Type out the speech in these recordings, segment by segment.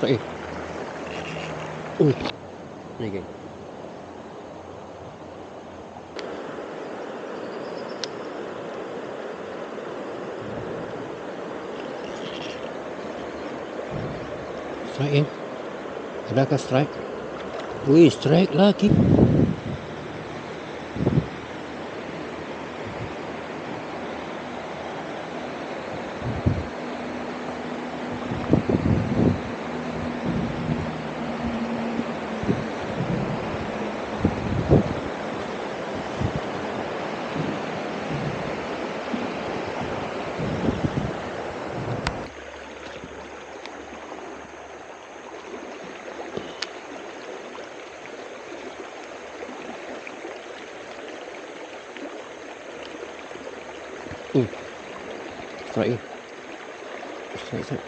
Strike. Ni geng. Strike geng. Adakah strike? Wih, strike lagi. Strike. Strike.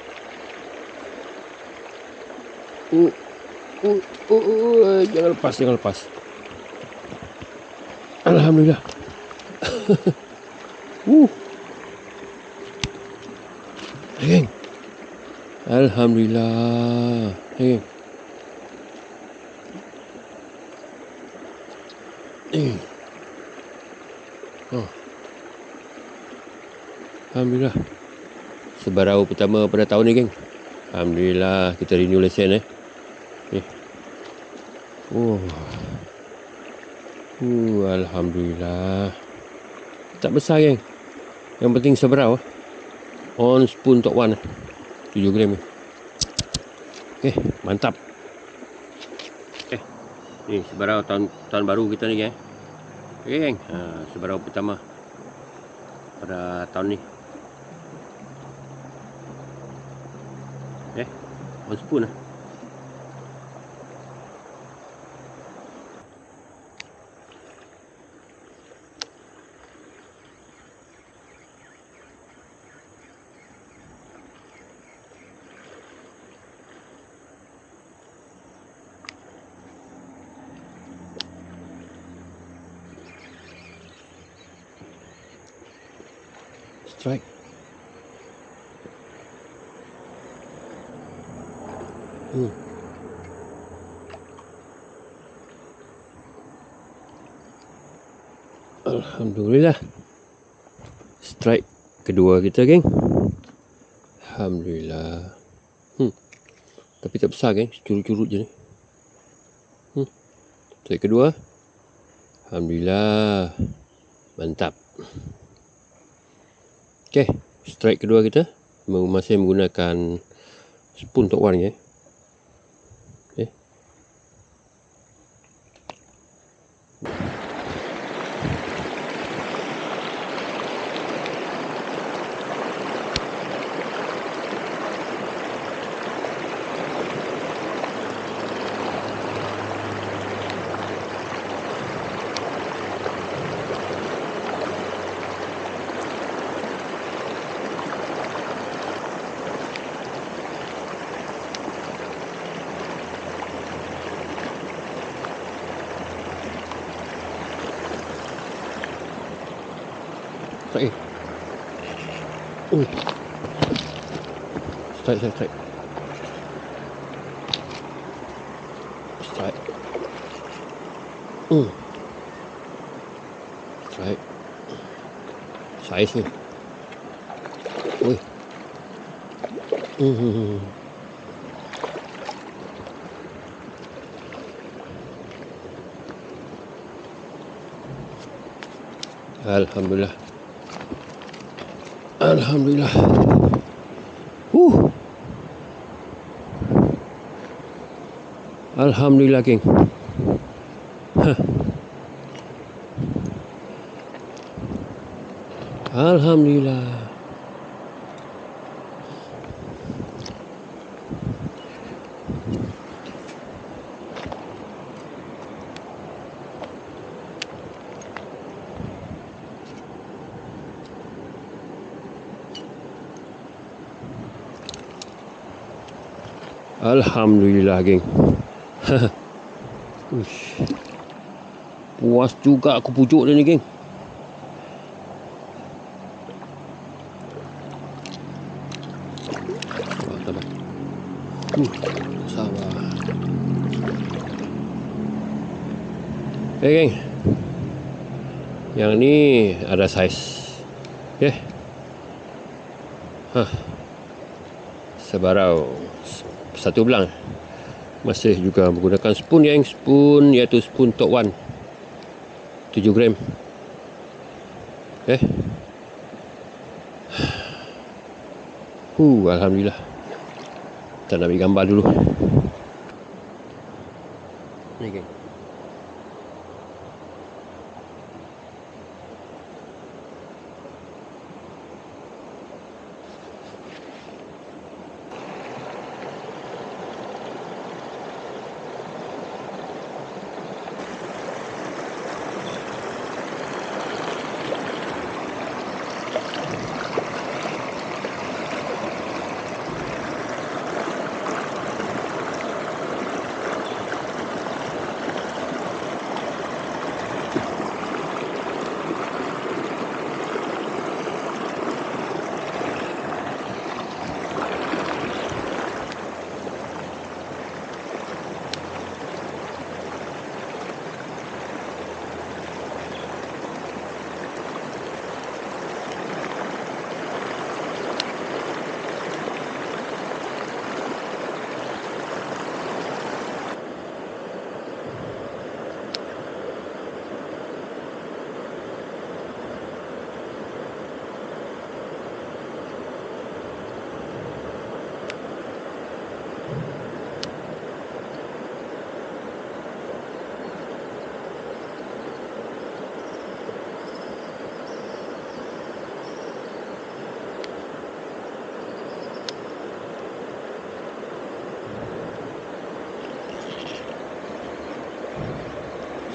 Jangan lepas. Alhamdulillah. Geng. Alhamdulillah. Geng. Alhamdulillah. Sebarau pertama pada tahun ni, geng. Alhamdulillah kita renew lesen Alhamdulillah. Tak besar, geng. Yang penting sebarau. On spoon top 1 7 gram. Okey, mantap. Ni sebarau tahun baru kita ni, geng. Okey, geng. Sebarau pertama pada tahun ni. On spoon Strike. Alhamdulillah. Strike kedua kita, geng. Alhamdulillah. Tapi tak besar, geng. Curut-curut je ni. Strike kedua. Alhamdulillah. Mantap. Okey, strike kedua kita masih menggunakan spoon top 1 ya. Strike. Strike. Strike. Strike. Size ni. Wih. Alhamdulillah. Alhamdulillah. Alhamdulillah, geng. Alhamdulillah. Alhamdulillah, geng. Puas juga aku pujuk dia ni, geng. Sabar. geng. Yang ni ada saiz. Okay. Sebarau 1 belang. Masih juga menggunakan spoon geng. Spoon iaitu spoon Tok Wan 7 gram. Okay. Alhamdulillah. Kita nak ambil gambar dulu. Ni geng.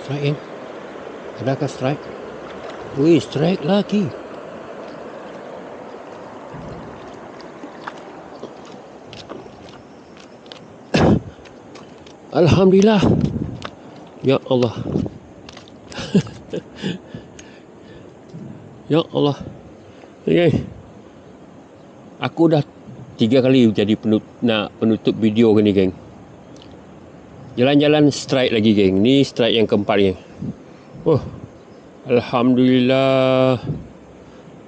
Strike geng. Adakah strike? Wih, strike lagi. Alhamdulillah. Ya Allah. Ya Allah. Okay. Aku dah 3 kali jadi penutup video ni geng. Jalan-jalan strike lagi geng. Ni strike yang keempat geng. Alhamdulillah.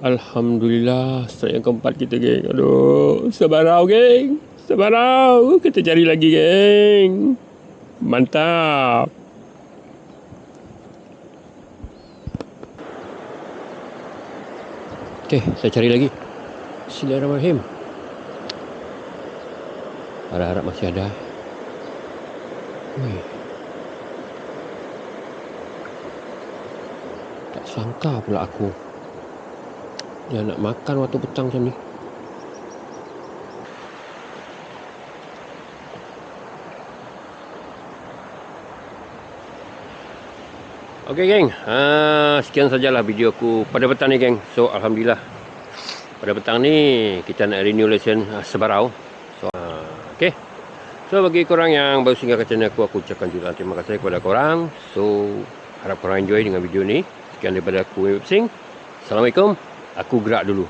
Alhamdulillah. Strike yang keempat kita geng. Aduh, sebarau geng. Sebarau. Kita cari lagi geng. Mantap. Okay, saya cari lagi. Bismillahirrahmanirrahim. Harap-harap masih ada. Tak sangka pula aku dia nak makan waktu petang macam ni. Okey geng, sekian sajalah video aku pada petang ni geng. So alhamdulillah pada petang ni kita nak renew lesson sebarau. So okey. So bagi korang yang baru singgah ke channel aku ucapkan jutaan terima kasih kepada korang. So harap korang enjoy dengan video ni. Sekian daripada aku, Assalamualaikum. Aku gerak dulu.